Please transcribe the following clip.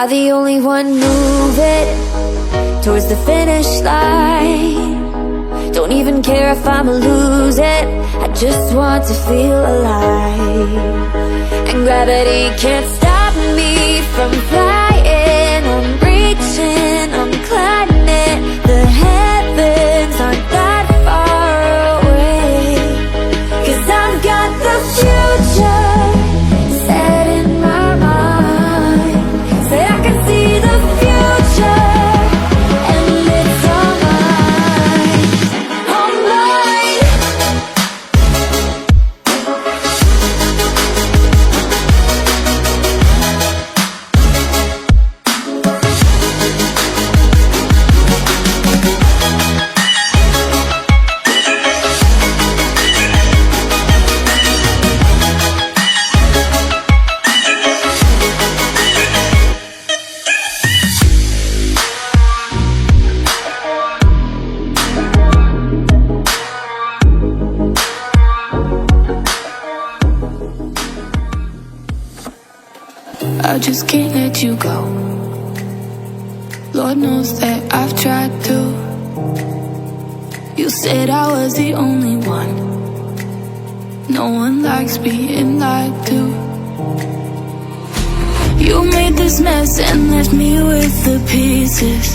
I the only one moving towards the finish line? Don't even care if I'ma lose it, I just want to feel alive. And gravity can't stop me from flying. I'm reaching, I'm climbing. The heavens aren't that far away. 'Cause I've got the future set in my mind. Say I can see the future, and it's all mine, all mine. I just can't let you go. Lord knows that I've tried to. You said I was the only one. No one likes being lied to. You made this mess and left me with the pieces.